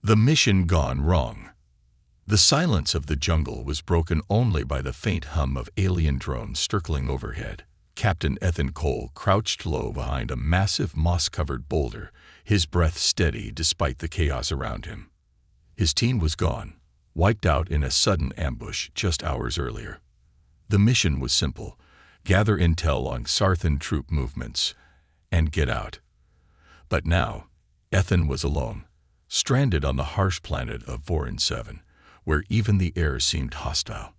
The mission gone wrong. The silence of the jungle was broken only by the faint hum of alien drones circling overhead. Captain Ethan Cole crouched low behind a massive moss-covered boulder, his breath steady despite the chaos around him. His team was gone, wiped out in a sudden ambush just hours earlier. The mission was simple: gather intel on Xarthan troop movements and get out. But now, Ethan was alone, stranded on the harsh planet of Vorin 7, where even the air seemed hostile.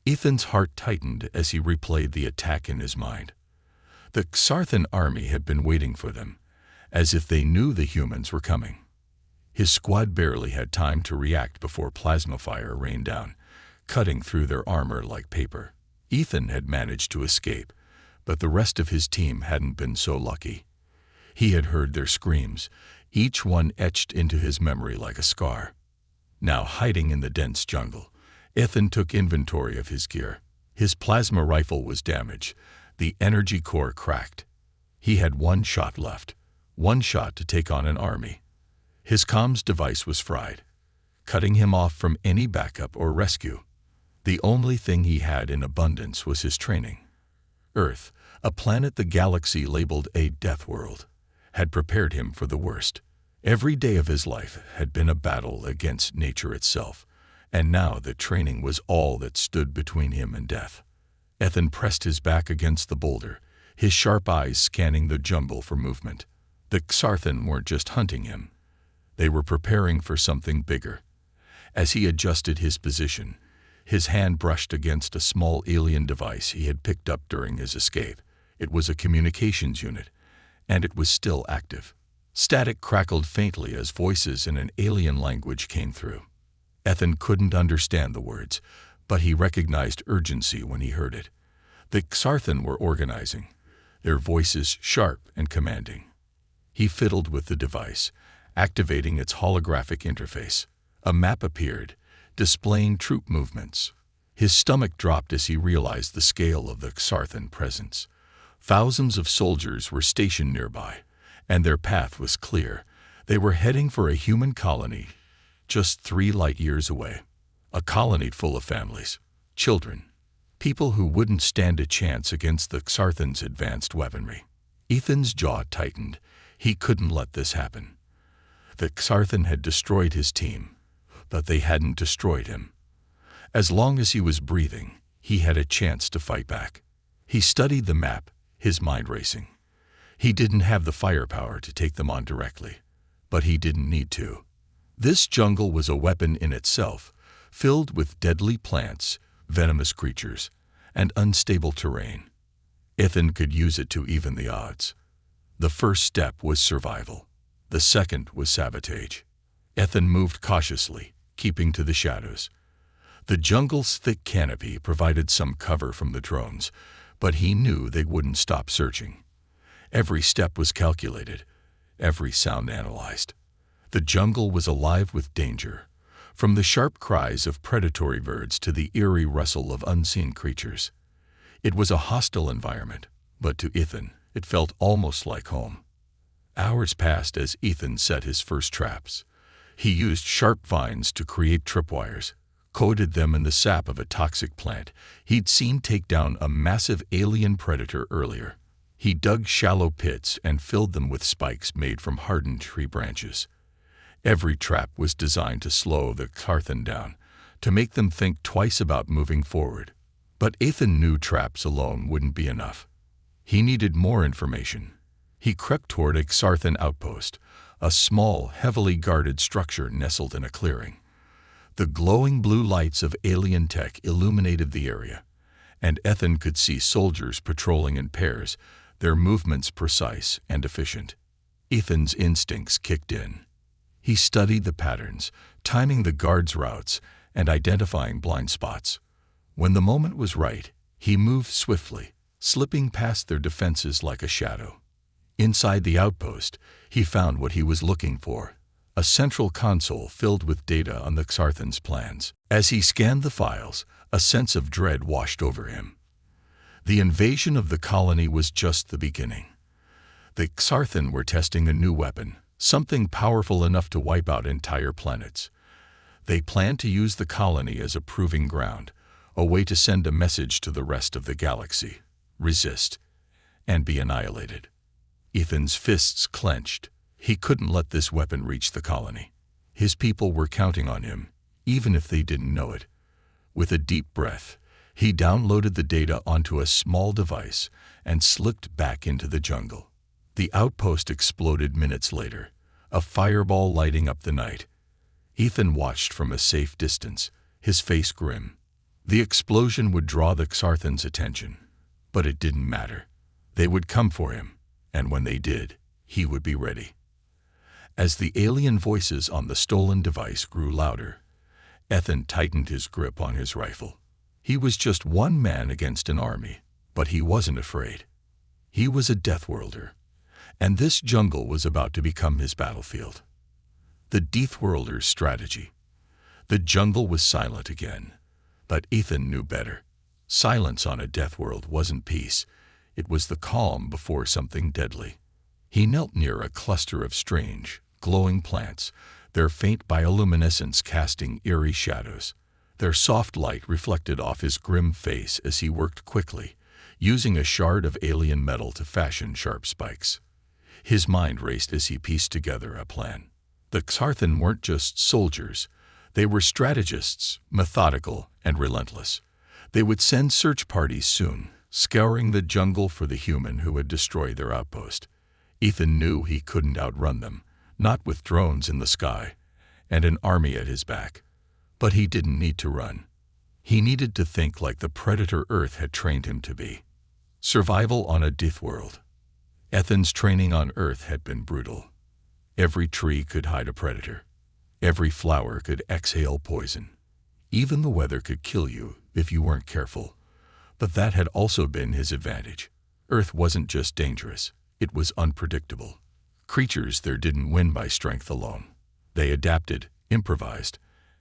Ethan's heart tightened as he replayed the attack in his mind. The Xarthan army had been waiting for them, as if they knew the humans were coming. His squad barely had time to react before plasma fire rained down, cutting through their armor like paper. Ethan had managed to escape, but the rest of his team hadn't been so lucky. He had heard their screams, each one etched into his memory like a scar. Now, hiding in the dense jungle, Ethan took inventory of his gear. His plasma rifle was damaged, the energy core cracked. He had one shot left, one shot to take on an army. His comms device was fried, cutting him off from any backup or rescue. The only thing he had in abundance was his training. Earth, a planet the galaxy labeled a Deathworld, had prepared him for the worst. Every day of his life had been a battle against nature itself, and now the training was all that stood between him and death. Ethan pressed his back against the boulder, his sharp eyes scanning the jungle for movement. The Xarthan weren't just hunting him. They were preparing for something bigger. As he adjusted his position, his hand brushed against a small alien device he had picked up during his escape. It was a communications unit, and it was still active. Static crackled faintly as voices in an alien language came through. Ethan couldn't understand the words, but he recognized urgency when he heard it. The Xarthan were organizing, their voices sharp and commanding. He fiddled with the device, activating its holographic interface. A map appeared, displaying troop movements. His stomach dropped as he realized the scale of the Xarthan presence. Thousands of soldiers were stationed nearby, and their path was clear. They were heading for a human colony just 3 light years away. A colony full of families, children, people who wouldn't stand a chance against the Xarthan's advanced weaponry. Ethan's jaw tightened. He couldn't let this happen. The Xarthan had destroyed his team, but they hadn't destroyed him. As long as he was breathing, he had a chance to fight back. He studied the map, his mind racing. He didn't have the firepower to take them on directly, but he didn't need to. This jungle was a weapon in itself, filled with deadly plants, venomous creatures, and unstable terrain. Ethan could use it to even the odds. The first step was survival. The second was sabotage. Ethan moved cautiously, keeping to the shadows. The jungle's thick canopy provided some cover from the drones, but he knew they wouldn't stop searching. Every step was calculated, every sound analyzed. The jungle was alive with danger, from the sharp cries of predatory birds to the eerie rustle of unseen creatures. It was a hostile environment, but to Ethan, it felt almost like home. Hours passed as Ethan set his first traps. He used sharp vines to create tripwires, coated them in the sap of a toxic plant he'd seen take down a massive alien predator earlier. He dug shallow pits and filled them with spikes made from hardened tree branches. Every trap was designed to slow the Xarthan down, to make them think twice about moving forward. But Ethan knew traps alone wouldn't be enough. He needed more information. He crept toward a Xarthan outpost, a small, heavily guarded structure nestled in a clearing. The glowing blue lights of alien tech illuminated the area, and Ethan could see soldiers patrolling in pairs, their movements precise and efficient. Ethan's instincts kicked in. He studied the patterns, timing the guards' routes and identifying blind spots. When the moment was right, he moved swiftly, slipping past their defenses like a shadow. Inside the outpost, he found what he was looking for, a central console filled with data on the Xarthan's plans. As he scanned the files, a sense of dread washed over him. The invasion of the colony was just the beginning. The Xarthan were testing a new weapon, something powerful enough to wipe out entire planets. They planned to use the colony as a proving ground, a way to send a message to the rest of the galaxy: resist and be annihilated. Ethan's fists clenched. He couldn't let this weapon reach the colony. His people were counting on him, even if they didn't know it. With a deep breath, he downloaded the data onto a small device and slipped back into the jungle. The outpost exploded minutes later, a fireball lighting up the night. Ethan watched from a safe distance, his face grim. The explosion would draw the Xarthans' attention, but it didn't matter. They would come for him, and when they did, he would be ready. As the alien voices on the stolen device grew louder, Ethan tightened his grip on his rifle. He was just one man against an army, but he wasn't afraid. He was a Deathworlder, and this jungle was about to become his battlefield. The Deathworlder's strategy. The jungle was silent again, but Ethan knew better. Silence on a Deathworld wasn't peace. It was the calm before something deadly. He knelt near a cluster of strange, glowing plants, their faint bioluminescence casting eerie shadows. Their soft light reflected off his grim face as he worked quickly, using a shard of alien metal to fashion sharp spikes. His mind raced as he pieced together a plan. The Xarthan weren't just soldiers. They were strategists, methodical and relentless. They would send search parties soon, scouring the jungle for the human who had destroyed their outpost. Ethan knew he couldn't outrun them, not with drones in the sky and an army at his back. But he didn't need to run. He needed to think like the predator Earth had trained him to be. Survival on a Deathworld. Ethan's training on Earth had been brutal. Every tree could hide a predator. Every flower could exhale poison. Even the weather could kill you if you weren't careful. But that had also been his advantage. Earth wasn't just dangerous, it was unpredictable. Creatures there didn't win by strength alone. They adapted, improvised,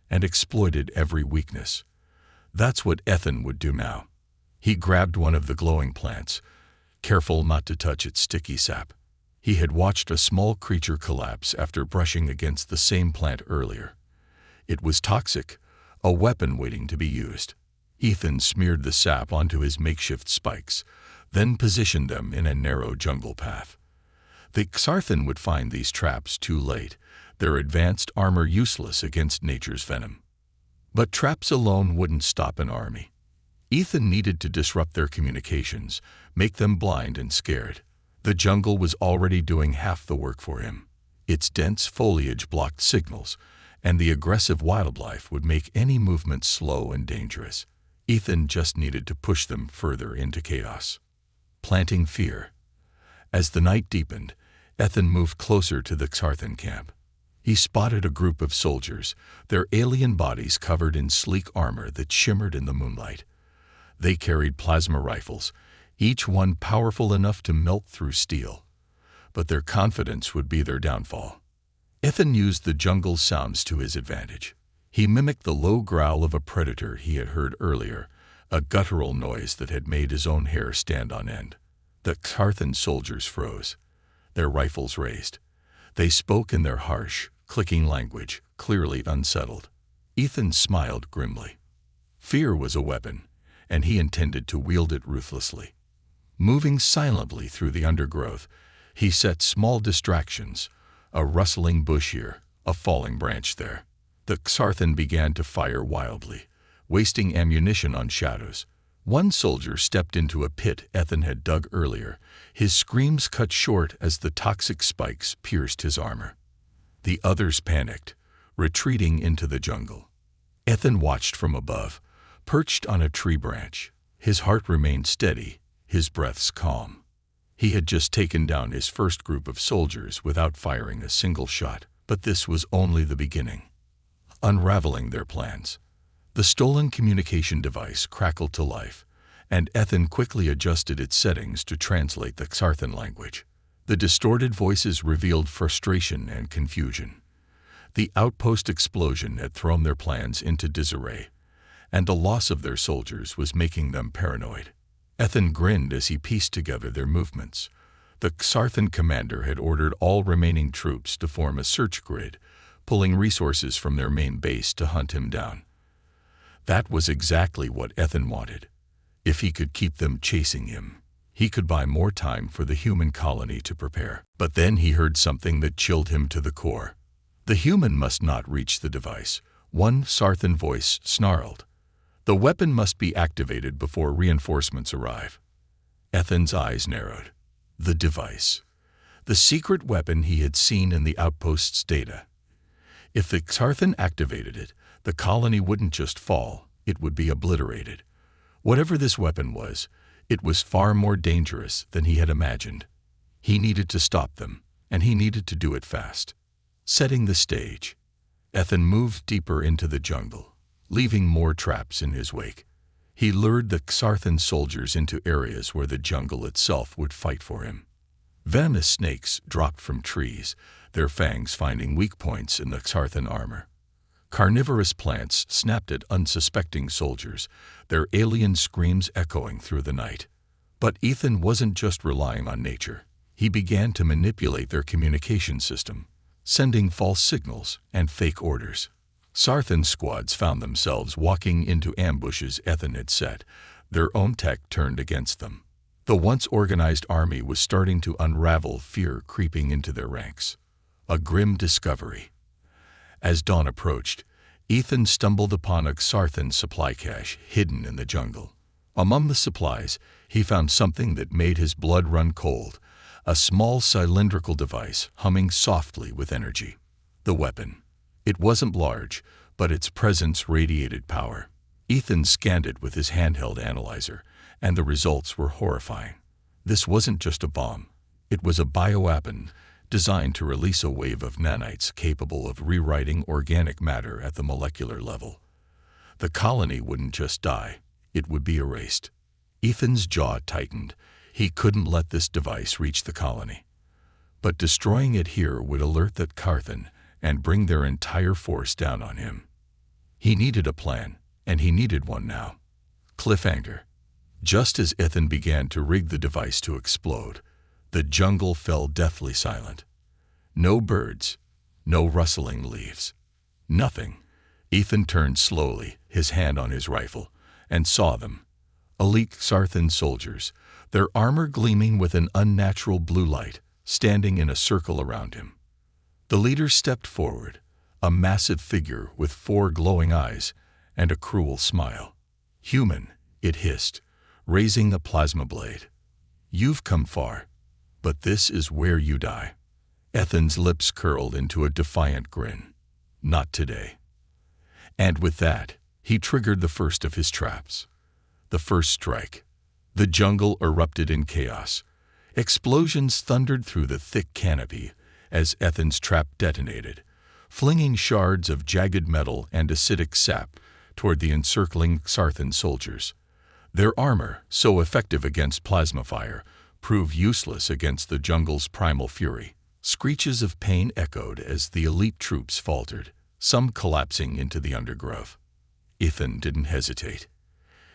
and exploited every weakness. That's what Ethan would do now. He grabbed one of the glowing plants, careful not to touch its sticky sap. He had watched a small creature collapse after brushing against the same plant earlier. It was toxic, a weapon waiting to be used. Ethan smeared the sap onto his makeshift spikes, then positioned them in a narrow jungle path. The Xarthan would find these traps too late, their advanced armor useless against nature's venom. But traps alone wouldn't stop an army. Ethan needed to disrupt their communications, make them blind and scared. The jungle was already doing half the work for him. Its dense foliage blocked signals, and the aggressive wildlife would make any movement slow and dangerous. Ethan just needed to push them further into chaos. Planting fear. As the night deepened, Ethan moved closer to the Xarthan camp. He spotted a group of soldiers, their alien bodies covered in sleek armor that shimmered in the moonlight. They carried plasma rifles, each one powerful enough to melt through steel. But their confidence would be their downfall. Ethan used the jungle's sounds to his advantage. He mimicked the low growl of a predator he had heard earlier, a guttural noise that had made his own hair stand on end. The Xarthan soldiers froze, their rifles raised. They spoke in their harsh, clicking language, clearly unsettled. Ethan smiled grimly. Fear was a weapon, and he intended to wield it ruthlessly. Moving silently through the undergrowth, he set small distractions, a rustling bush here, a falling branch there. The Xarthan began to fire wildly, wasting ammunition on shadows. One soldier stepped into a pit Ethan had dug earlier, his screams cut short as the toxic spikes pierced his armor. The others panicked, retreating into the jungle. Ethan watched from above, perched on a tree branch. His heart remained steady, his breaths calm. He had just taken down his first group of soldiers without firing a single shot, but this was only the beginning. Unraveling their plans. The stolen communication device crackled to life, and Ethan quickly adjusted its settings to translate the Xarthan language. The distorted voices revealed frustration and confusion. The outpost explosion had thrown their plans into disarray, and the loss of their soldiers was making them paranoid. Ethan grinned as he pieced together their movements. The Xarthan commander had ordered all remaining troops to form a search grid, pulling resources from their main base to hunt him down. That was exactly what Ethan wanted. If he could keep them chasing him, he could buy more time for the human colony to prepare. But then he heard something that chilled him to the core. The human must not reach the device, one Xarthan voice snarled. The weapon must be activated before reinforcements arrive. Ethan's eyes narrowed. The device. The secret weapon he had seen in the outpost's data. If the Xarthan activated it, the colony wouldn't just fall, it would be obliterated. Whatever this weapon was, it was far more dangerous than he had imagined. He needed to stop them, and he needed to do it fast. Setting the stage, Ethan moved deeper into the jungle, leaving more traps in his wake. He lured the Xarthan soldiers into areas where the jungle itself would fight for him. Venomous snakes dropped from trees, their fangs finding weak points in the Xarthan armor. Carnivorous plants snapped at unsuspecting soldiers, their alien screams echoing through the night. But Ethan wasn't just relying on nature. He began to manipulate their communication system, sending false signals and fake orders. Xarthan squads found themselves walking into ambushes Ethan had set, their own tech turned against them. The once organized army was starting to unravel, fear creeping into their ranks. A grim discovery. As dawn approached, Ethan stumbled upon a Xarthan supply cache hidden in the jungle. Among the supplies, he found something that made his blood run cold, a small cylindrical device humming softly with energy. The weapon. It wasn't large, but its presence radiated power. Ethan scanned it with his handheld analyzer, and the results were horrifying. This wasn't just a bomb. It was a bioweapon designed to release a wave of nanites capable of rewriting organic matter at the molecular level. The colony wouldn't just die, it would be erased. Ethan's jaw tightened. He couldn't let this device reach the colony. But destroying it here would alert the Xarthan and bring their entire force down on him. He needed a plan, and he needed one now. Cliffhanger. Just as Ethan began to rig the device to explode, the jungle fell deathly silent. No birds, no rustling leaves. Nothing. Ethan turned slowly, his hand on his rifle, and saw them. Elite Xarthan soldiers, their armor gleaming with an unnatural blue light, standing in a circle around him. The leader stepped forward, a massive figure with 4 glowing eyes and a cruel smile. Human, it hissed, raising a plasma blade. You've come far, but this is where you die. Ethan's lips curled into a defiant grin. Not today. And with that, he triggered the first of his traps. The first strike. The jungle erupted in chaos. Explosions thundered through the thick canopy as Ethan's trap detonated, flinging shards of jagged metal and acidic sap toward the encircling Xarthan soldiers. Their armor, so effective against plasma fire, proved useless against the jungle's primal fury. Screeches of pain echoed as the elite troops faltered, some collapsing into the undergrowth. Ethan didn't hesitate.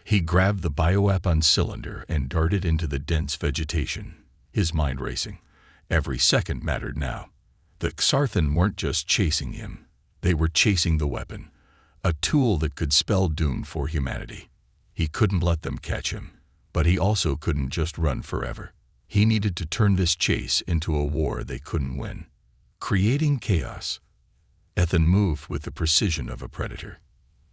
He grabbed the bioweapon cylinder and darted into the dense vegetation, his mind racing. Every second mattered now. The Xarthan weren't just chasing him. They were chasing the weapon, a tool that could spell doom for humanity. He couldn't let them catch him, but he also couldn't just run forever. He needed to turn this chase into a war they couldn't win. Creating chaos. Ethan moved with the precision of a predator.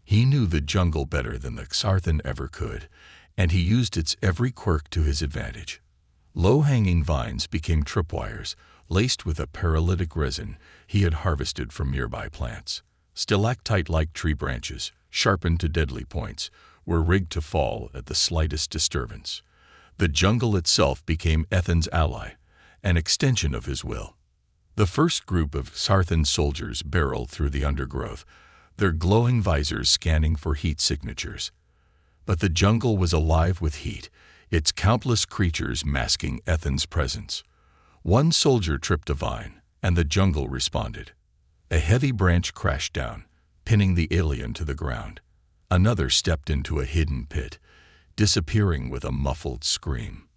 He knew the jungle better than the Xarthan ever could, and he used its every quirk to his advantage. Low-hanging vines became tripwires, laced with a paralytic resin he had harvested from nearby plants. Stalactite-like tree branches, sharpened to deadly points, were rigged to fall at the slightest disturbance. The jungle itself became Ethan's ally, an extension of his will. The first group of Xarthan soldiers barreled through the undergrowth, their glowing visors scanning for heat signatures. But the jungle was alive with heat, its countless creatures masking Ethan's presence. One soldier tripped a vine, and the jungle responded. A heavy branch crashed down, pinning the alien to the ground. Another stepped into a hidden pit, disappearing with a muffled scream.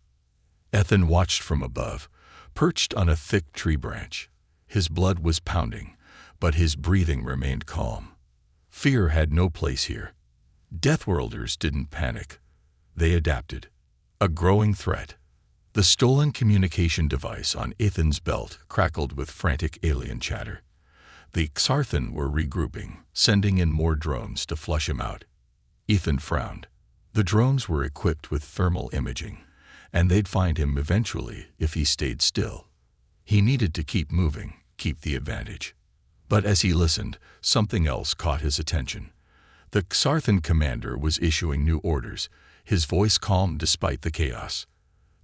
Ethan watched from above, perched on a thick tree branch. His blood was pounding, but his breathing remained calm. Fear had no place here. Deathworlders didn't panic. They adapted. A growing threat. The stolen communication device on Ethan's belt crackled with frantic alien chatter. The Xarthan were regrouping, sending in more drones to flush him out. Ethan frowned. The drones were equipped with thermal imaging, and they'd find him eventually if he stayed still. He needed to keep moving, keep the advantage. But as he listened, something else caught his attention. The Xarthan commander was issuing new orders, his voice calm despite the chaos.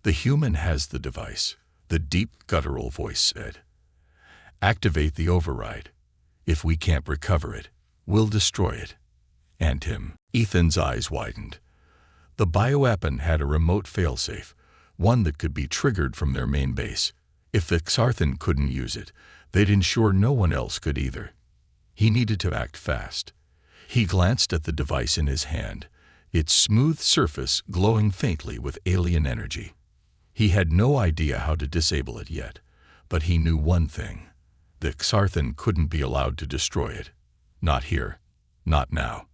"The human has the device," the deep, guttural voice said. "Activate the override. If we can't recover it, we'll destroy it." And him. Ethan's eyes widened. The bioweapon had a remote failsafe, one that could be triggered from their main base. If the Xarthan couldn't use it, they'd ensure no one else could either. He needed to act fast. He glanced at the device in his hand, its smooth surface glowing faintly with alien energy. He had no idea how to disable it yet, but he knew one thing. The Xarthan couldn't be allowed to destroy it. Not here. Not now.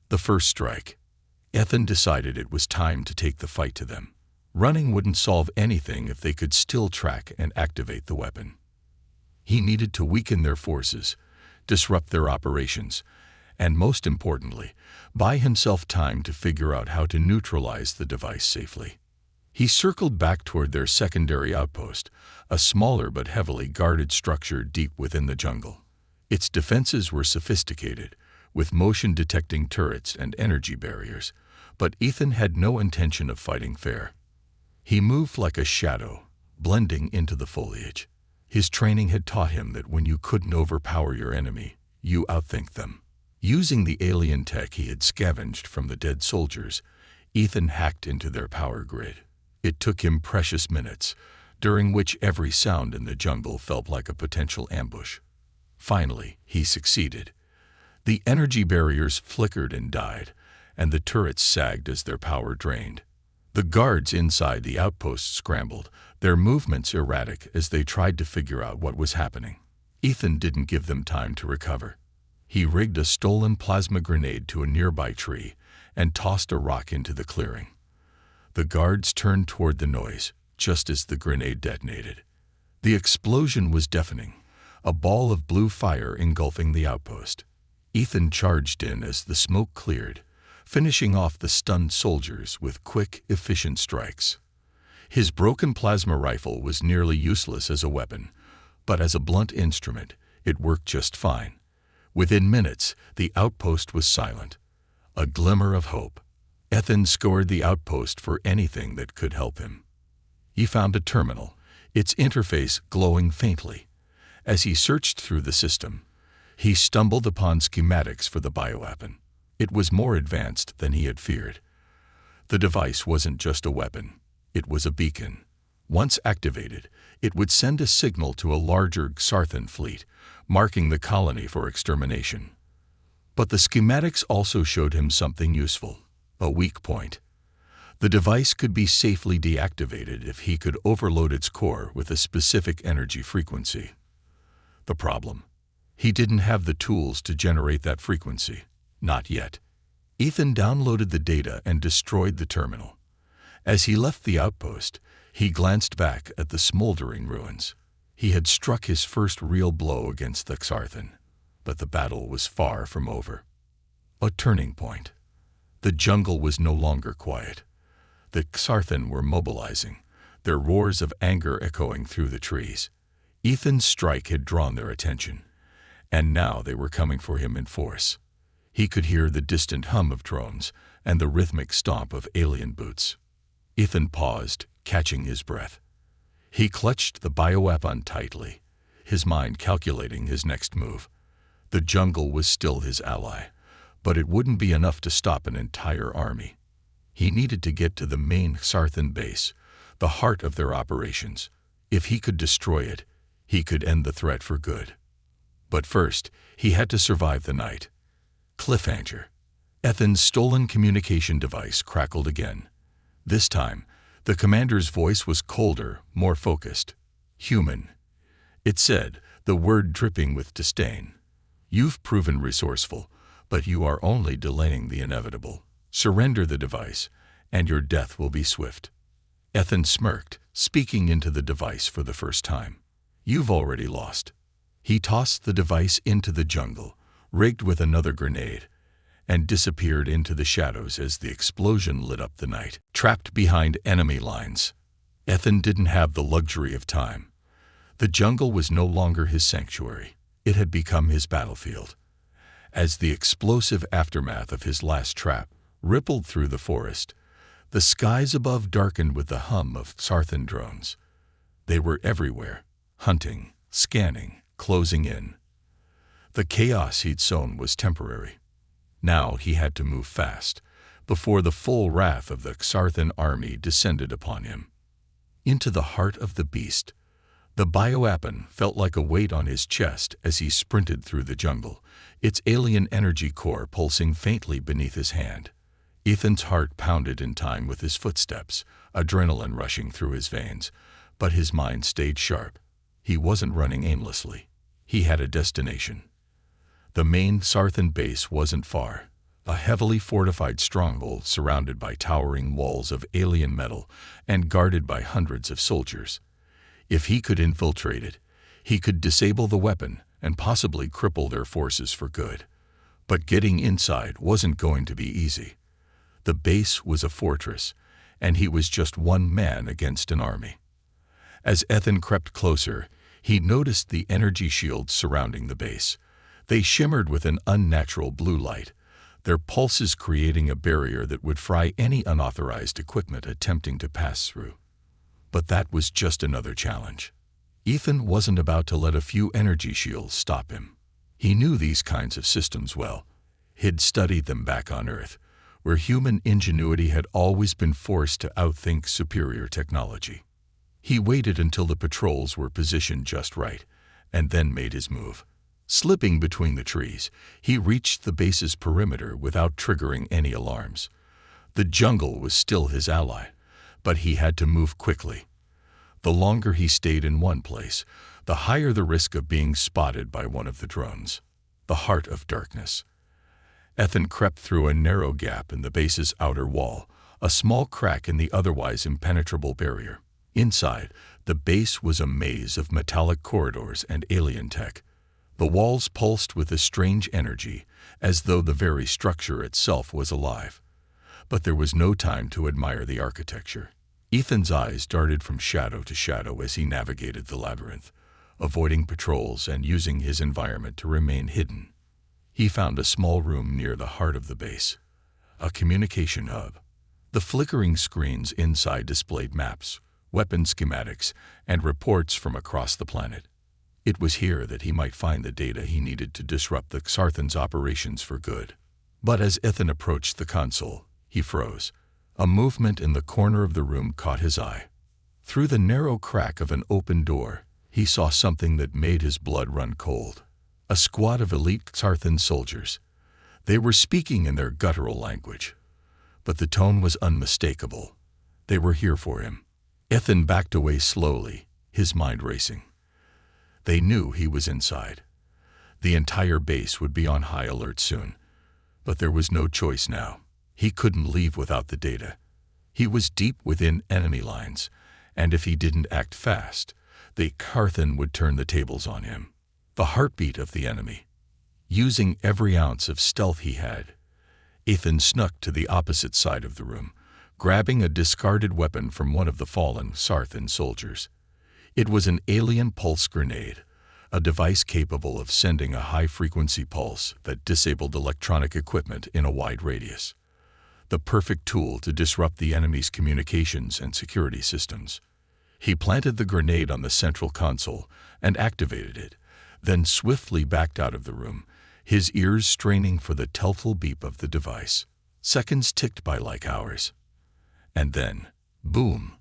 The first strike. Ethan decided it was time to take the fight to them. Running wouldn't solve anything if they could still track and activate the weapon. He needed to weaken their forces, disrupt their operations, and most importantly, buy himself time to figure out how to neutralize the device safely. He circled back toward their secondary outpost, a smaller but heavily guarded structure deep within the jungle. Its defenses were sophisticated, with motion-detecting turrets and energy barriers, but Ethan had no intention of fighting fair. He moved like a shadow, blending into the foliage. His training had taught him that when you couldn't overpower your enemy, you outthink them. Using the alien tech he had scavenged from the dead soldiers, Ethan hacked into their power grid. It took him precious minutes, during which every sound in the jungle felt like a potential ambush. Finally, he succeeded. The energy barriers flickered and died, and the turrets sagged as their power drained. The guards inside the outpost scrambled, their movements erratic as they tried to figure out what was happening. Ethan didn't give them time to recover. He rigged a stolen plasma grenade to a nearby tree and tossed a rock into the clearing. The guards turned toward the noise, just as the grenade detonated. The explosion was deafening, a ball of blue fire engulfing the outpost. Ethan charged in as the smoke cleared, finishing off the stunned soldiers with quick, efficient strikes. His broken plasma rifle was nearly useless as a weapon, but as a blunt instrument, it worked just fine. Within minutes, the outpost was silent. A glimmer of hope. Ethan scoured the outpost for anything that could help him. He found a terminal, its interface glowing faintly. As he searched through the system, he stumbled upon schematics for the bioweapon. It was more advanced than he had feared. The device wasn't just a weapon, it was a beacon. Once activated, it would send a signal to a larger Xarthan fleet, marking the colony for extermination. But the schematics also showed him something useful, a weak point. The device could be safely deactivated if he could overload its core with a specific energy frequency. The problem: he didn't have the tools to generate that frequency. Not yet. Ethan downloaded the data and destroyed the terminal. As he left the outpost, he glanced back at the smoldering ruins. He had struck his first real blow against the Xarthan, but the battle was far from over. A turning point. The jungle was no longer quiet. The Xarthan were mobilizing, their roars of anger echoing through the trees. Ethan's strike had drawn their attention, and now they were coming for him in force. He could hear the distant hum of drones and the rhythmic stomp of alien boots. Ethan paused, catching his breath. He clutched the bioweapon tightly, his mind calculating his next move. The jungle was still his ally, but it wouldn't be enough to stop an entire army. He needed to get to the main Xarthan base, the heart of their operations. If he could destroy it, he could end the threat for good. But first, he had to survive the night. Cliffhanger. Ethan's stolen communication device crackled again. This time, the commander's voice was colder, more focused. "Human," it said, the word dripping with disdain. "You've proven resourceful, but you are only delaying the inevitable. Surrender the device, and your death will be swift." Ethan smirked, speaking into the device for the first time. "You've already lost." He tossed the device into the jungle, rigged with another grenade, and disappeared into the shadows as the explosion lit up the night. Trapped behind enemy lines, Ethan didn't have the luxury of time. The jungle was no longer his sanctuary. It had become his battlefield. As the explosive aftermath of his last trap rippled through the forest, the skies above darkened with the hum of Sarthan drones. They were everywhere, hunting, scanning, closing in. The chaos he'd sown was temporary. Now he had to move fast, before the full wrath of the Sarthan army descended upon him. Into the heart of the beast, the bioweapon felt like a weight on his chest as he sprinted through the jungle, its alien energy core pulsing faintly beneath his hand. Ethan's heart pounded in time with his footsteps, adrenaline rushing through his veins, but his mind stayed sharp. He wasn't running aimlessly. He had a destination. The main Sarthan base wasn't far, a heavily fortified stronghold surrounded by towering walls of alien metal and guarded by hundreds of soldiers. If he could infiltrate it, he could disable the weapon and possibly cripple their forces for good. But getting inside wasn't going to be easy. The base was a fortress, and he was just one man against an army. As Ethan crept closer, he noticed the energy shields surrounding the base. They shimmered with an unnatural blue light, their pulses creating a barrier that would fry any unauthorized equipment attempting to pass through. But that was just another challenge. Ethan wasn't about to let a few energy shields stop him. He knew these kinds of systems well. He'd studied them back on Earth, where human ingenuity had always been forced to outthink superior technology. He waited until the patrols were positioned just right, and then made his move. Slipping between the trees, he reached the base's perimeter without triggering any alarms. The jungle was still his ally, but he had to move quickly. The longer he stayed in one place, the higher the risk of being spotted by one of the drones. The heart of darkness. Ethan crept through a narrow gap in the base's outer wall, a small crack in the otherwise impenetrable barrier. Inside, the base was a maze of metallic corridors and alien tech. The walls pulsed with a strange energy, as though the very structure itself was alive. But there was no time to admire the architecture. Ethan's eyes darted from shadow to shadow as he navigated the labyrinth, avoiding patrols and using his environment to remain hidden. He found a small room near the heart of the base, a communication hub. The flickering screens inside displayed maps, weapon schematics, and reports from across the planet. It was here that he might find the data he needed to disrupt the Sarthan's operations for good. But as Ethan approached the console, he froze. A movement in the corner of the room caught his eye. Through the narrow crack of an open door, he saw something that made his blood run cold. A squad of elite Sarthan soldiers. They were speaking in their guttural language, but the tone was unmistakable. They were here for him. Ethan backed away slowly, his mind racing. They knew he was inside. The entire base would be on high alert soon, but there was no choice now. He couldn't leave without the data. He was deep within enemy lines, and if he didn't act fast, the Sarthan would turn the tables on him. The heartbeat of the enemy. Using every ounce of stealth he had, Ethan snuck to the opposite side of the room, grabbing a discarded weapon from one of the fallen Sarthan soldiers. It was an alien pulse grenade, a device capable of sending a high-frequency pulse that disabled electronic equipment in a wide radius. The perfect tool to disrupt the enemy's communications and security systems. He planted the grenade on the central console and activated it, then swiftly backed out of the room, his ears straining for the telltale beep of the device. Seconds ticked by like hours. And then, boom!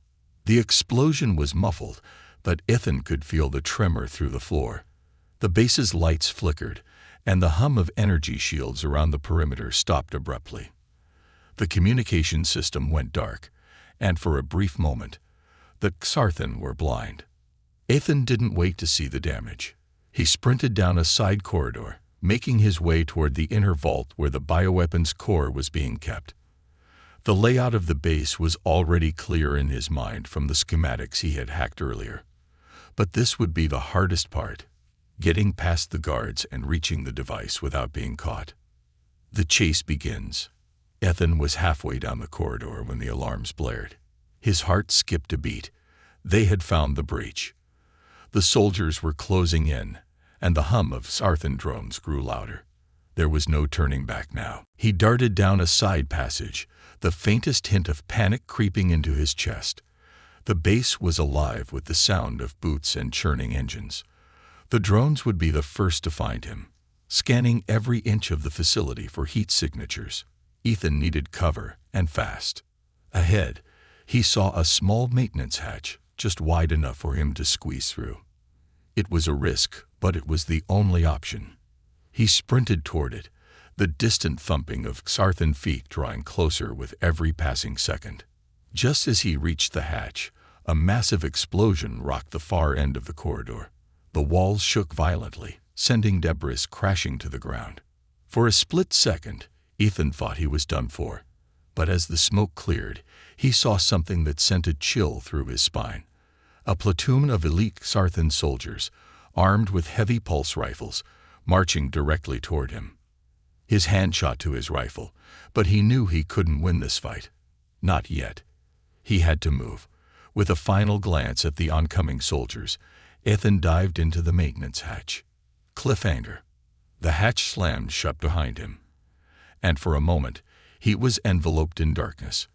The explosion was muffled, but Ethan could feel the tremor through the floor. The base's lights flickered, and the hum of energy shields around the perimeter stopped abruptly. The communication system went dark, and for a brief moment, the Sarthan were blind. Ethan didn't wait to see the damage. He sprinted down a side corridor, making his way toward the inner vault where the bioweapons core was being kept. The layout of the base was already clear in his mind from the schematics he had hacked earlier. But this would be the hardest part, getting past the guards and reaching the device without being caught. The chase begins. Ethan was halfway down the corridor when the alarms blared. His heart skipped a beat. They had found the breach. The soldiers were closing in, and the hum of hardened drones grew louder. There was no turning back now. He darted down a side passage, the faintest hint of panic creeping into his chest. The base was alive with the sound of boots and churning engines. The drones would be the first to find him, scanning every inch of the facility for heat signatures. Ethan needed cover, and fast. Ahead, he saw a small maintenance hatch, just wide enough for him to squeeze through. It was a risk, but it was the only option. He sprinted toward it, the distant thumping of hardened feet drawing closer with every passing second. Just as he reached the hatch, a massive explosion rocked the far end of the corridor. The walls shook violently, sending debris crashing to the ground. For a split second, Ethan thought he was done for. But as the smoke cleared, he saw something that sent a chill through his spine. A platoon of elite hardened soldiers, armed with heavy pulse rifles, marching directly toward him. His hand shot to his rifle, but he knew he couldn't win this fight. Not yet. He had to move. With a final glance at the oncoming soldiers, Ethan dived into the maintenance hatch. Cliffhanger. The hatch slammed shut behind him. And for a moment, he was enveloped in darkness.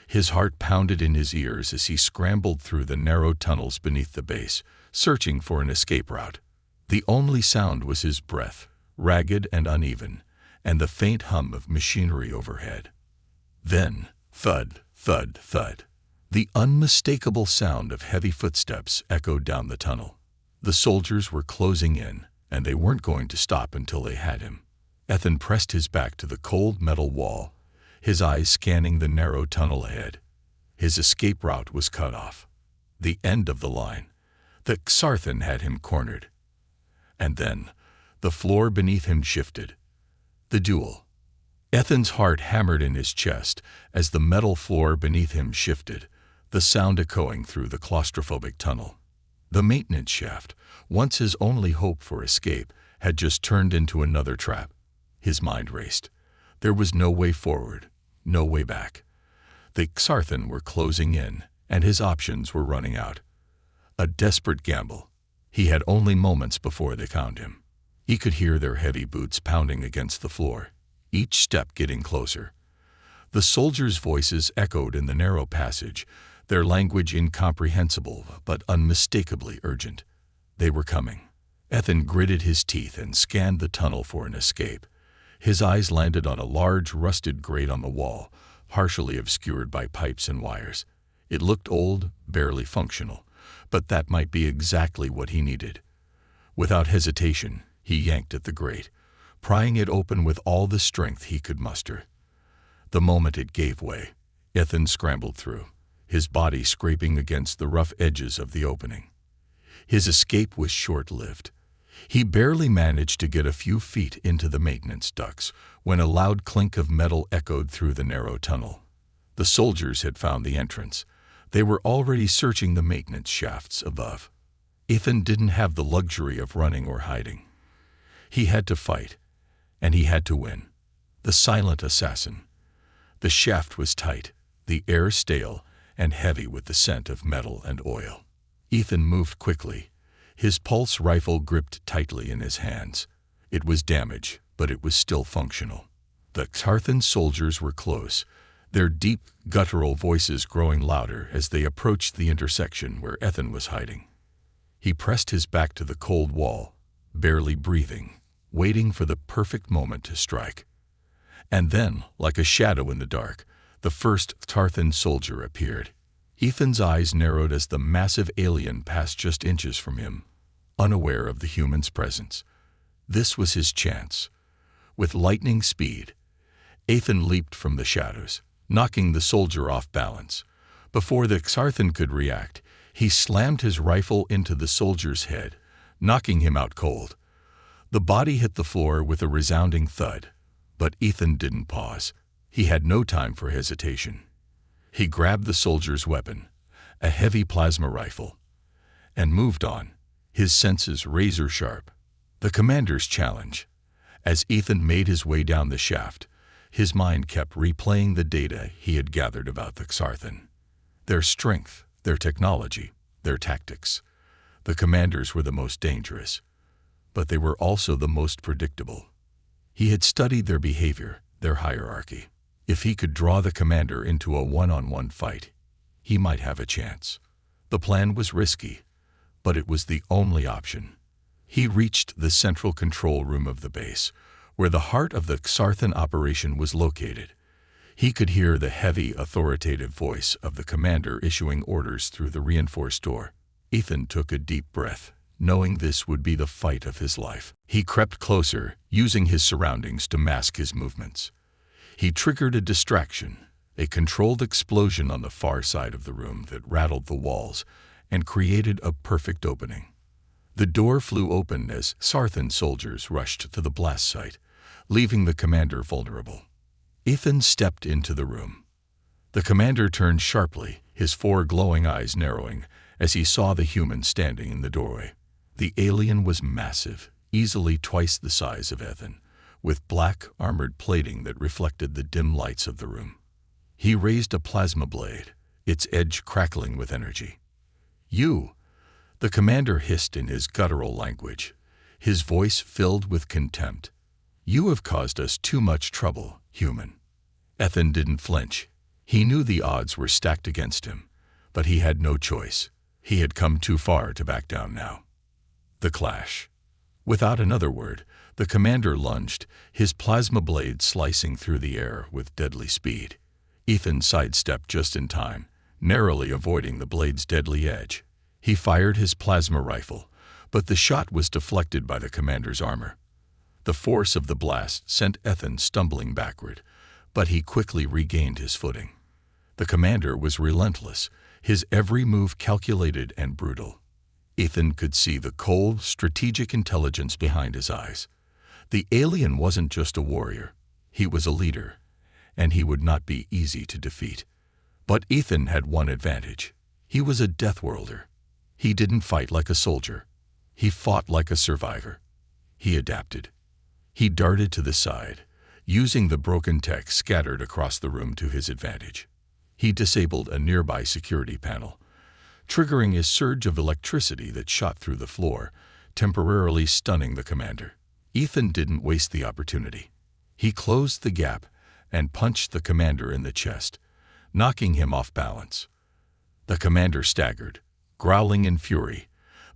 His heart pounded in his ears as he scrambled through the narrow tunnels beneath the base, searching for an escape route. The only sound was his breath, ragged and uneven, and the faint hum of machinery overhead. Then, thud, thud, thud. The unmistakable sound of heavy footsteps echoed down the tunnel. The soldiers were closing in, and they weren't going to stop until they had him. Ethan pressed his back to the cold metal wall, his eyes scanning the narrow tunnel ahead. His escape route was cut off. The end of the line. The Xarthan had him cornered. And then, the floor beneath him shifted. The duel. Ethan's heart hammered in his chest as the metal floor beneath him shifted, the sound echoing through the claustrophobic tunnel. The maintenance shaft, once his only hope for escape, had just turned into another trap. His mind raced. There was no way forward, no way back. The Xarthan were closing in, and his options were running out. A desperate gamble. He had only moments before they found him. He could hear their heavy boots pounding against the floor, each step getting closer. The soldiers' voices echoed in the narrow passage, their language incomprehensible but unmistakably urgent. They were coming. Ethan gritted his teeth and scanned the tunnel for an escape. His eyes landed on a large rusted grate on the wall, partially obscured by pipes and wires. It looked old, barely functional, but that might be exactly what he needed. Without hesitation, he yanked at the grate, prying it open with all the strength he could muster. The moment it gave way, Ethan scrambled through, his body scraping against the rough edges of the opening. His escape was short-lived. He barely managed to get a few feet into the maintenance ducts when a loud clink of metal echoed through the narrow tunnel. The soldiers had found the entrance. They were already searching the maintenance shafts above. Ethan didn't have the luxury of running or hiding. He had to fight, and he had to win. The silent assassin. The shaft was tight, the air stale and heavy with the scent of metal and oil. Ethan moved quickly, his pulse rifle gripped tightly in his hands. It was damaged, but it was still functional. The Xarthan soldiers were close, their deep, guttural voices growing louder as they approached the intersection where Ethan was hiding. He pressed his back to the cold wall, barely breathing, waiting for the perfect moment to strike. And then, like a shadow in the dark, the first Xarthan soldier appeared. Ethan's eyes narrowed as the massive alien passed just inches from him, unaware of the human's presence. This was his chance. With lightning speed, Ethan leaped from the shadows, knocking the soldier off balance. Before the Xarthan could react, He slammed his rifle into the soldier's head, knocking him out cold. The body hit the floor with a resounding thud, but Ethan didn't pause. He had no time for hesitation. He grabbed the soldier's weapon, a heavy plasma rifle, and moved on, his senses razor-sharp. The commander's challenge. As Ethan made his way down the shaft, his mind kept replaying the data he had gathered about the Xarthan. Their strength, their technology, their tactics. The commanders were the most dangerous, but they were also the most predictable. He had studied their behavior, their hierarchy. If he could draw the commander into a one-on-one fight, he might have a chance. The plan was risky, but it was the only option. He reached the central control room of the base, where the heart of the Xarthan operation was located. He could hear the heavy, authoritative voice of the commander issuing orders through the reinforced door. Ethan took a deep breath, knowing this would be the fight of his life. He crept closer, using his surroundings to mask his movements. He triggered a distraction, a controlled explosion on the far side of the room that rattled the walls and created a perfect opening. The door flew open as Xarthan soldiers rushed to the blast site, leaving the commander vulnerable. Ethan stepped into the room. The commander turned sharply, his 4 glowing eyes narrowing as he saw the human standing in the doorway. The alien was massive, easily twice the size of Ethan, with black, armored plating that reflected the dim lights of the room. He raised a plasma blade, its edge crackling with energy. "You!" the commander hissed in his guttural language, his voice filled with contempt. "You have caused us too much trouble, human." Ethan didn't flinch. He knew the odds were stacked against him, but he had no choice. He had come too far to back down now. The clash. Without another word, the commander lunged, his plasma blade slicing through the air with deadly speed. Ethan sidestepped just in time, narrowly avoiding the blade's deadly edge. He fired his plasma rifle, but the shot was deflected by the commander's armor. The force of the blast sent Ethan stumbling backward, but he quickly regained his footing. The commander was relentless, his every move calculated and brutal. Ethan could see the cold, strategic intelligence behind his eyes. The alien wasn't just a warrior, he was a leader, and he would not be easy to defeat. But Ethan had one advantage. He was a Deathworlder. He didn't fight like a soldier. He fought like a survivor. He adapted. He darted to the side, using the broken tech scattered across the room to his advantage. He disabled a nearby security panel, triggering a surge of electricity that shot through the floor, temporarily stunning the commander. Ethan didn't waste the opportunity. He closed the gap and punched the commander in the chest, knocking him off balance. The commander staggered, growling in fury,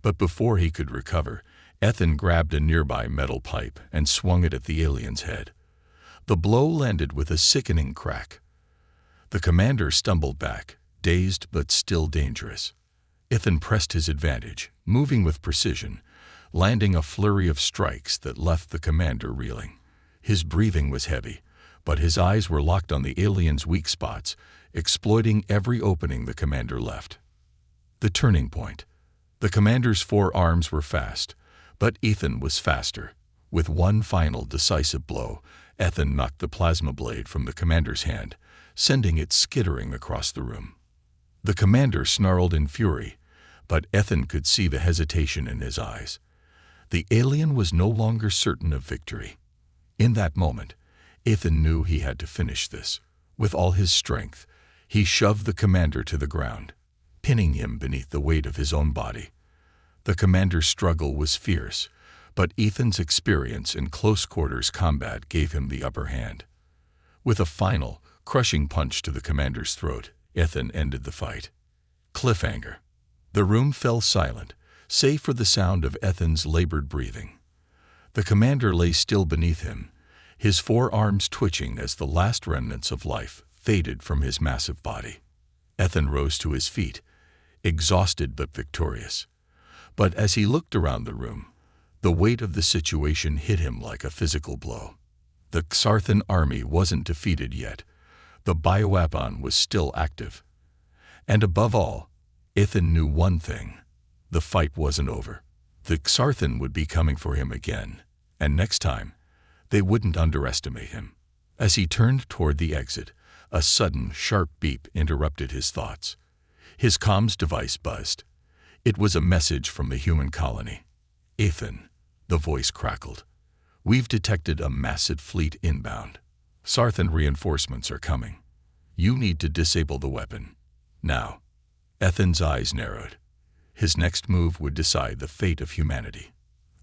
but before he could recover, Ethan grabbed a nearby metal pipe and swung it at the alien's head. The blow landed with a sickening crack. The commander stumbled back, dazed but still dangerous. Ethan pressed his advantage, moving with precision, landing a flurry of strikes that left the commander reeling. His breathing was heavy, but his eyes were locked on the alien's weak spots, exploiting every opening the commander left. The turning point. The commander's 4 arms were fast, but Ethan was faster. With one final decisive blow, Ethan knocked the plasma blade from the commander's hand, sending it skittering across the room. The commander snarled in fury, but Ethan could see the hesitation in his eyes. The alien was no longer certain of victory. In that moment, Ethan knew he had to finish this. With all his strength, he shoved the commander to the ground, pinning him beneath the weight of his own body. The commander's struggle was fierce, but Ethan's experience in close-quarters combat gave him the upper hand. With a final, crushing punch to the commander's throat, Ethan ended the fight. Cliffhanger. The room fell silent, save for the sound of Ethan's labored breathing. The commander lay still beneath him, his 4 arms twitching as the last remnants of life faded from his massive body. Ethan rose to his feet, exhausted but victorious. But as he looked around the room, the weight of the situation hit him like a physical blow. The Xarthan army wasn't defeated yet. The bioweapon was still active. And above all, Ethan knew one thing. The fight wasn't over. The Xarthan would be coming for him again, and next time, they wouldn't underestimate him. As he turned toward the exit, a sudden, sharp beep interrupted his thoughts. His comms device buzzed. It was a message from the human colony. "Ethan," the voice crackled. "We've detected a massive fleet inbound. Xarthan reinforcements are coming. You need to disable the weapon. Now." Ethan's eyes narrowed. His next move would decide the fate of humanity.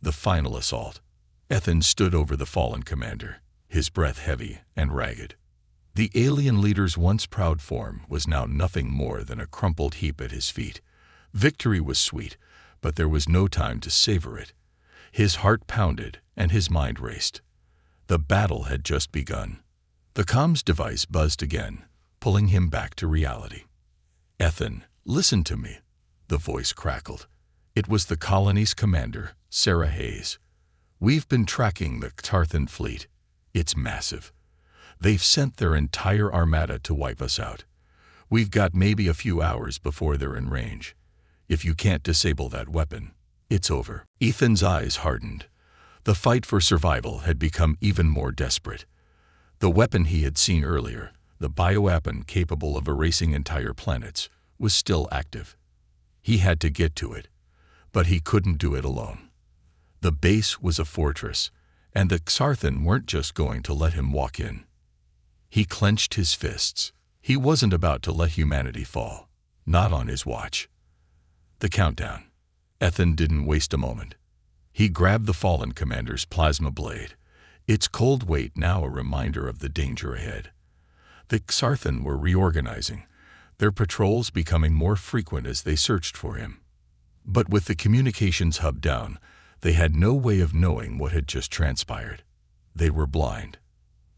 The final assault. Ethan stood over the fallen commander, his breath heavy and ragged. The alien leader's once proud form was now nothing more than a crumpled heap at his feet. Victory was sweet, but there was no time to savor it. His heart pounded and his mind raced. The battle had just begun. The comms device buzzed again, pulling him back to reality. "Ethan, listen to me," the voice crackled. It was the colony's commander, Sarah Hayes. "We've been tracking the Xarthan fleet. It's massive. They've sent their entire armada to wipe us out. We've got maybe a few hours before they're in range. If you can't disable that weapon, it's over." Ethan's eyes hardened. The fight for survival had become even more desperate. The weapon he had seen earlier, the bioweapon capable of erasing entire planets, was still active. He had to get to it, but he couldn't do it alone. The base was a fortress, and the Xarthan weren't just going to let him walk in. He clenched his fists. He wasn't about to let humanity fall. Not on his watch. The countdown. Ethan didn't waste a moment. He grabbed the fallen commander's plasma blade, its cold weight now a reminder of the danger ahead. The Xarthan were reorganizing, their patrols becoming more frequent as they searched for him. But with the communications hub down, they had no way of knowing what had just transpired. They were blind.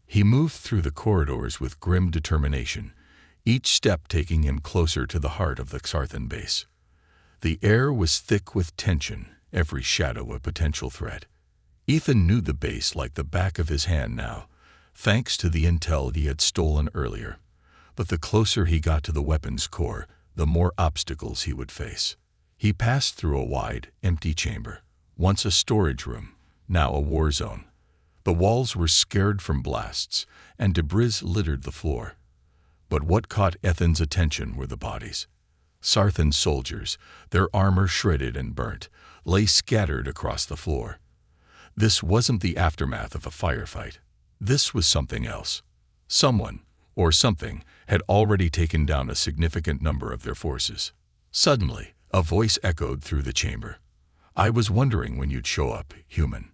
He moved through the corridors with grim determination, each step taking him closer to the heart of the Xarthan base. The air was thick with tension, every shadow a potential threat. Ethan knew the base like the back of his hand now, thanks to the intel he had stolen earlier. But the closer he got to the weapon's core, the more obstacles he would face. He passed through a wide, empty chamber, once a storage room, now a war zone. The walls were scarred from blasts, and debris littered the floor. But what caught Ethan's attention were the bodies. Xarthan soldiers, their armor shredded and burnt, lay scattered across the floor. This wasn't the aftermath of a firefight. This was something else. Someone, or something, had already taken down a significant number of their forces. Suddenly, a voice echoed through the chamber. "I was wondering when you'd show up, human."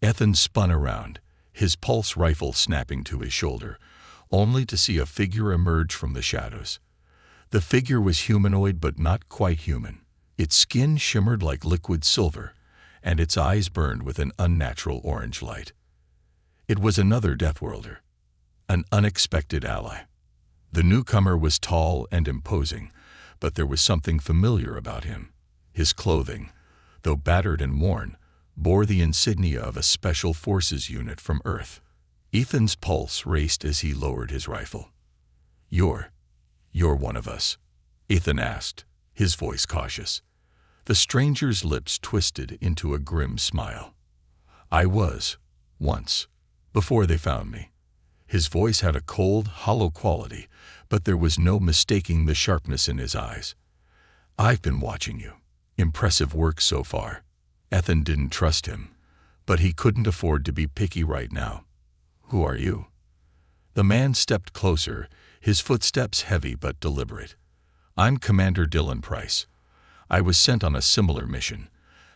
Ethan spun around, his pulse rifle snapping to his shoulder, only to see a figure emerge from the shadows. The figure was humanoid but not quite human. Its skin shimmered like liquid silver, and its eyes burned with an unnatural orange light. It was another Deathworlder, an unexpected ally. The newcomer was tall and imposing, but there was something familiar about him. His clothing, though battered and worn, bore the insignia of a special forces unit from Earth. Ethan's pulse raced as he lowered his rifle. You're one of us?" Ethan asked, his voice cautious. The stranger's lips twisted into a grim smile. "I was, once, before they found me." His voice had a cold, hollow quality, but there was no mistaking the sharpness in his eyes. "I've been watching you. Impressive work so far." Ethan didn't trust him, but he couldn't afford to be picky right now. "Who are you?" The man stepped closer, his footsteps heavy but deliberate. "I'm Commander Dylan Price. I was sent on a similar mission,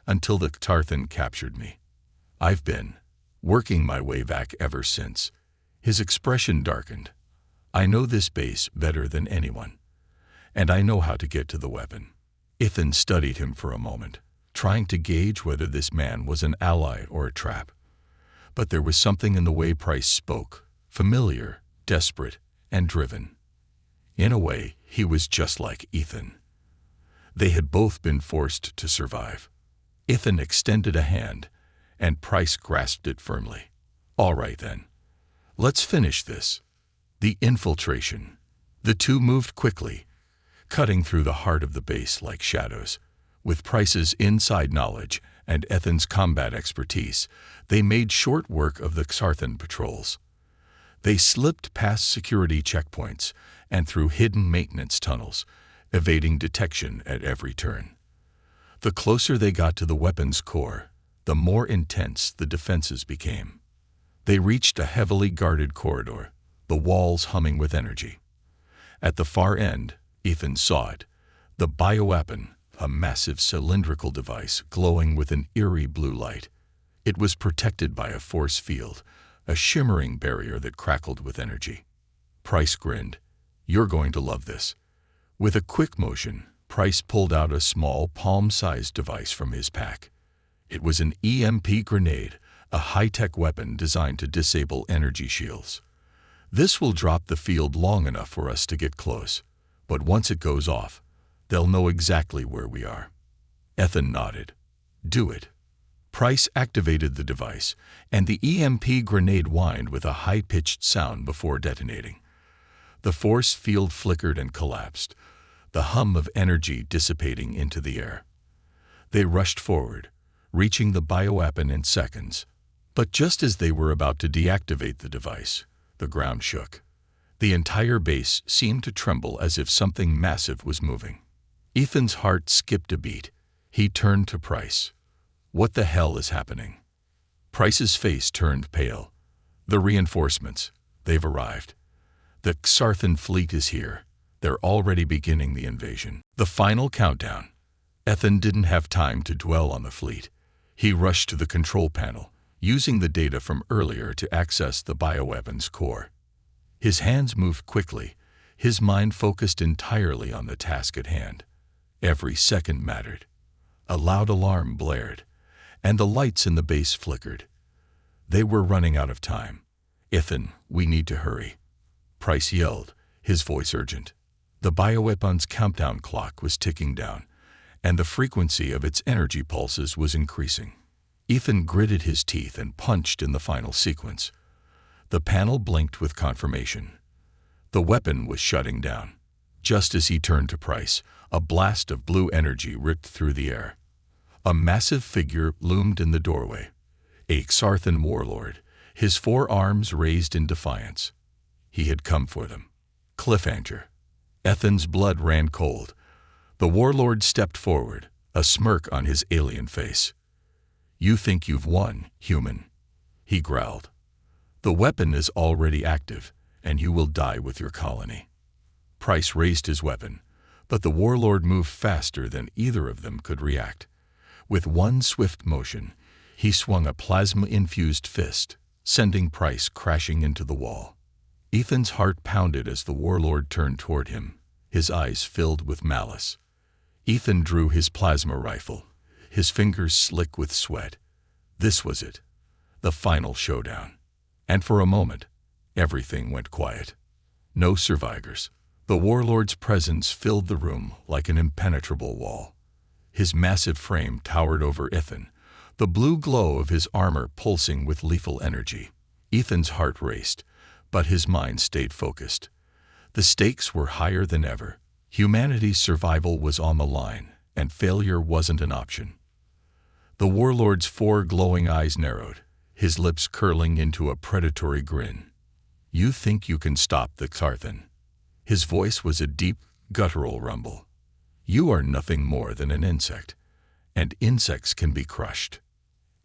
until the Xarthan captured me. I've been working my way back ever since." His expression darkened. "I know this base better than anyone, and I know how to get to the weapon." Ethan studied him for a moment, trying to gauge whether this man was an ally or a trap. But there was something in the way Price spoke, familiar, desperate, and driven. In a way, he was just like Ethan. They had both been forced to survive. Ethan extended a hand, and Price grasped it firmly. "All right then. Let's finish this." The infiltration. The two moved quickly, cutting through the heart of the base like shadows. With Price's inside knowledge and Ethan's combat expertise, they made short work of the Xarthan patrols. They slipped past security checkpoints and through hidden maintenance tunnels, evading detection at every turn. The closer they got to the weapon's core, the more intense the defenses became. They reached a heavily guarded corridor, the walls humming with energy. At the far end, Ethan saw it, the bioweapon, a massive cylindrical device glowing with an eerie blue light. It was protected by a force field, a shimmering barrier that crackled with energy. Price grinned. "You're going to love this." With a quick motion, Price pulled out a small, palm-sized device from his pack. It was an EMP grenade, a high-tech weapon designed to disable energy shields. "This will drop the field long enough for us to get close, but once it goes off, they'll know exactly where we are." Ethan nodded. "Do it." Price activated the device, and the EMP grenade whined with a high-pitched sound before detonating. The force field flickered and collapsed, the hum of energy dissipating into the air. They rushed forward, reaching the bioweapon in seconds. But just as they were about to deactivate the device, the ground shook. The entire base seemed to tremble as if something massive was moving. Ethan's heart skipped a beat. He turned to Price. "What the hell is happening?" Price's face turned pale. "The reinforcements. They've arrived. The Xarthan fleet is here. They're already beginning the invasion." The final countdown. Ethan didn't have time to dwell on the fleet. He rushed to the control panel, using the data from earlier to access the bioweapon's core. His hands moved quickly, his mind focused entirely on the task at hand. Every second mattered. A loud alarm blared, and the lights in the base flickered. They were running out of time. "Ethan, we need to hurry," Price yelled, his voice urgent. The bioweapon's countdown clock was ticking down, and the frequency of its energy pulses was increasing. Ethan gritted his teeth and punched in the final sequence. The panel blinked with confirmation. The weapon was shutting down. Just as he turned to Price, a blast of blue energy ripped through the air. A massive figure loomed in the doorway, a Xarthan warlord, his 4 arms raised in defiance. He had come for them. Cliffhanger. Ethan's blood ran cold. The warlord stepped forward, a smirk on his alien face. "You think you've won, human," he growled. "The weapon is already active, and you will die with your colony." Price raised his weapon, but the warlord moved faster than either of them could react. With one swift motion, he swung a plasma-infused fist, sending Price crashing into the wall. Ethan's heart pounded as the warlord turned toward him, his eyes filled with malice. Ethan drew his plasma rifle, his fingers slick with sweat. This was it, the final showdown. And for a moment, everything went quiet. No survivors. The warlord's presence filled the room like an impenetrable wall. His massive frame towered over Ethan, the blue glow of his armor pulsing with lethal energy. Ethan's heart raced, but his mind stayed focused. The stakes were higher than ever. Humanity's survival was on the line, and failure wasn't an option. The warlord's 4 glowing eyes narrowed, his lips curling into a predatory grin. "You think you can stop the Xarthan?" His voice was a deep, guttural rumble. "You are nothing more than an insect, and insects can be crushed."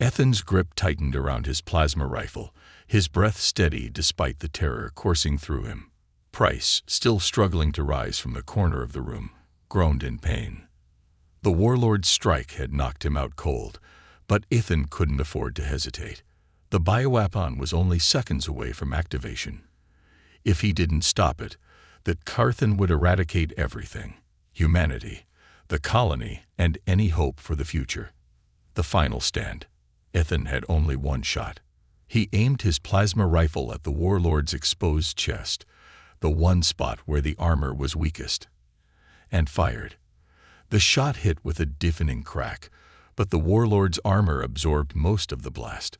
Ethan's grip tightened around his plasma rifle, his breath steady despite the terror coursing through him. Price, still struggling to rise from the corner of the room, groaned in pain. The warlord's strike had knocked him out cold, but Ethan couldn't afford to hesitate. The bioweapon was only seconds away from activation. If he didn't stop it, the Xarthan would eradicate everything: humanity, the colony, and any hope for the future. The final stand. Ethan had only one shot. He aimed his plasma rifle at the warlord's exposed chest, the one spot where the armor was weakest, and fired. The shot hit with a deafening crack, but the warlord's armor absorbed most of the blast.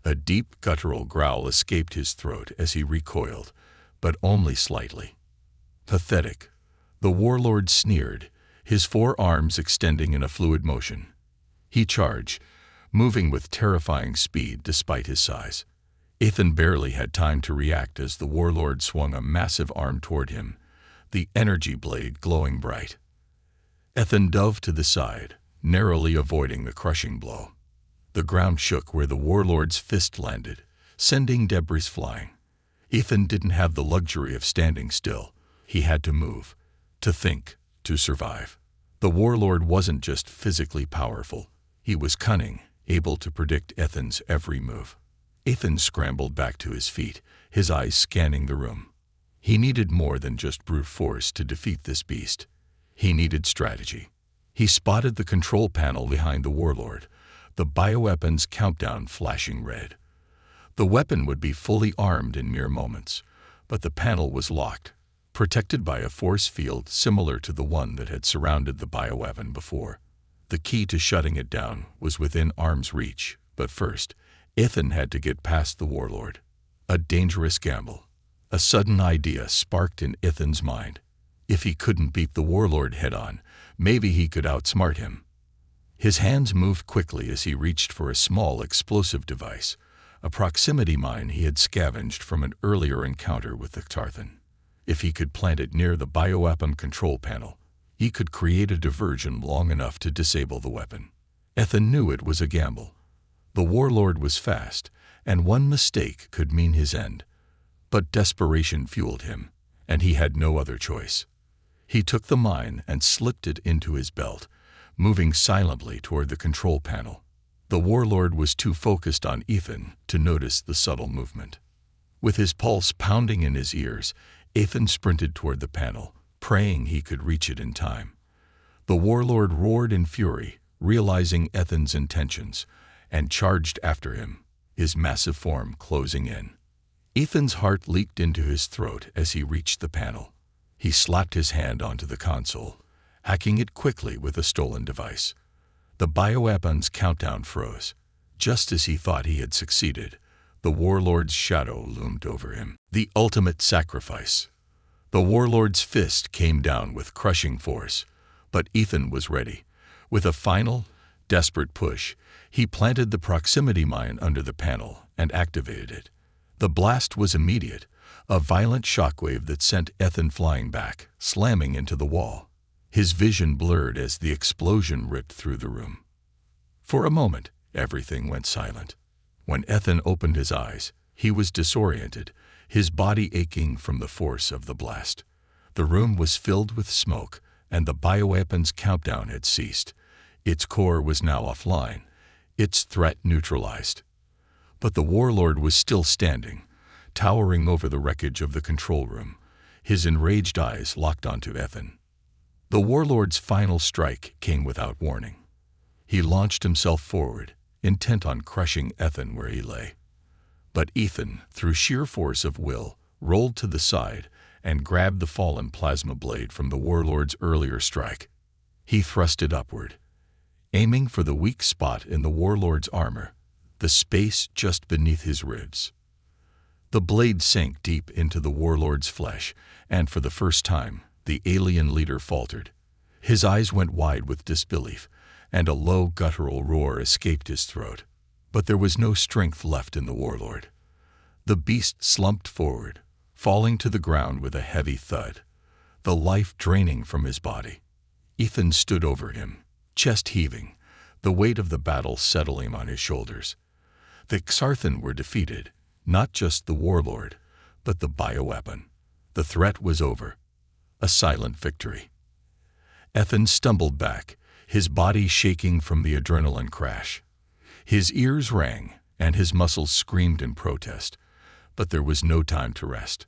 A deep guttural growl escaped his throat as he recoiled, but only slightly. Pathetic. The warlord sneered, his forearms extending in a fluid motion. He charged, moving with terrifying speed despite his size. Ethan barely had time to react as the warlord swung a massive arm toward him, the energy blade glowing bright. Ethan dove to the side, narrowly avoiding the crushing blow. The ground shook where the warlord's fist landed, sending debris flying. Ethan didn't have the luxury of standing still. He had to move, to think, to survive. The warlord wasn't just physically powerful. He was cunning, able to predict Ethan's every move. Ethan scrambled back to his feet, his eyes scanning the room. He needed more than just brute force to defeat this beast. He needed strategy. He spotted the control panel behind the warlord, the bioweapon's countdown flashing red. The weapon would be fully armed in mere moments, but the panel was locked, protected by a force field similar to the one that had surrounded the bioweapon before. The key to shutting it down was within arm's reach, but first, Ethan had to get past the warlord. A dangerous gamble. A sudden idea sparked in Ethan's mind. If he couldn't beat the warlord head-on, maybe he could outsmart him. His hands moved quickly as he reached for a small explosive device, a proximity mine he had scavenged from an earlier encounter with the Xarthan. If he could plant it near the bioweapon control panel, he could create a diversion long enough to disable the weapon. Ethan knew it was a gamble. The warlord was fast, and one mistake could mean his end. But desperation fueled him, and he had no other choice. He took the mine and slipped it into his belt, moving silently toward the control panel. The warlord was too focused on Ethan to notice the subtle movement. With his pulse pounding in his ears, Ethan sprinted toward the panel, praying he could reach it in time. The warlord roared in fury, realizing Ethan's intentions, and charged after him, his massive form closing in. Ethan's heart leaped into his throat as he reached the panel. He slapped his hand onto the console, hacking it quickly with a stolen device. The bioweapon's countdown froze. Just as he thought he had succeeded, the warlord's shadow loomed over him. The ultimate sacrifice. The warlord's fist came down with crushing force, but Ethan was ready. With a final, desperate push, he planted the proximity mine under the panel and activated it. The blast was immediate, a violent shockwave that sent Ethan flying back, slamming into the wall. His vision blurred as the explosion ripped through the room. For a moment, everything went silent. When Ethan opened his eyes, he was disoriented, his body aching from the force of the blast. The room was filled with smoke, and the bioweapon's countdown had ceased. Its core was now offline, its threat neutralized. But the warlord was still standing, towering over the wreckage of the control room, his enraged eyes locked onto Ethan. The warlord's final strike came without warning. He launched himself forward, intent on crushing Ethan where he lay. But Ethan, through sheer force of will, rolled to the side and grabbed the fallen plasma blade from the warlord's earlier strike. He thrust it upward, aiming for the weak spot in the warlord's armor, the space just beneath his ribs. The blade sank deep into the warlord's flesh, and for the first time, the alien leader faltered. His eyes went wide with disbelief, and a low guttural roar escaped his throat. But there was no strength left in the warlord. The beast slumped forward, falling to the ground with a heavy thud, the life draining from his body. Ethan stood over him, chest heaving, the weight of the battle settling on his shoulders. The Xarthan were defeated, not just the warlord, but the bioweapon. The threat was over. A silent victory. Ethan stumbled back, his body shaking from the adrenaline crash. His ears rang, and his muscles screamed in protest, but there was no time to rest.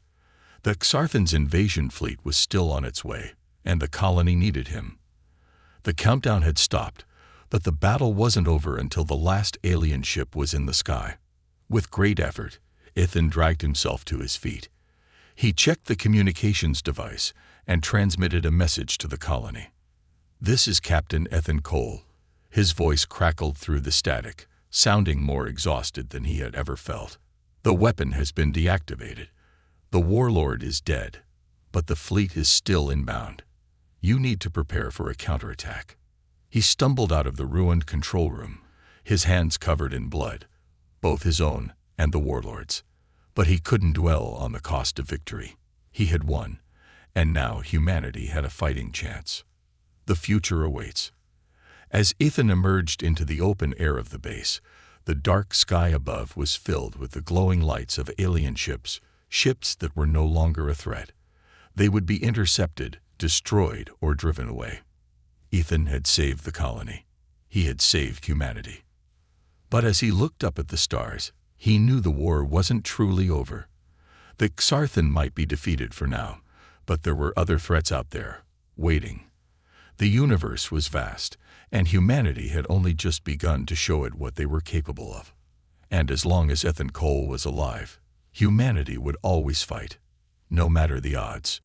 The Xarthan's invasion fleet was still on its way, and the colony needed him. The countdown had stopped, but the battle wasn't over until the last alien ship was in the sky. With great effort, Ethan dragged himself to his feet. He checked the communications device and transmitted a message to the colony. "This is Captain Ethan Cole." His voice crackled through the static, sounding more exhausted than he had ever felt. "The weapon has been deactivated. The warlord is dead, but the fleet is still inbound. You need to prepare for a counterattack. He stumbled out of the ruined control room, his hands covered in blood, both his own and the warlord's. But he couldn't dwell on the cost of victory. He had won, and now humanity had a fighting chance. The future awaits. As Ethan emerged into the open air of the base, the dark sky above was filled with the glowing lights of alien ships, ships that were no longer a threat. They would be intercepted, destroyed, or driven away. Ethan had saved the colony. He had saved humanity. But as he looked up at the stars, he knew the war wasn't truly over. The Xarthan might be defeated for now, but there were other threats out there, waiting. The universe was vast, and humanity had only just begun to show it what they were capable of. And as long as Ethan Cole was alive, humanity would always fight, no matter the odds.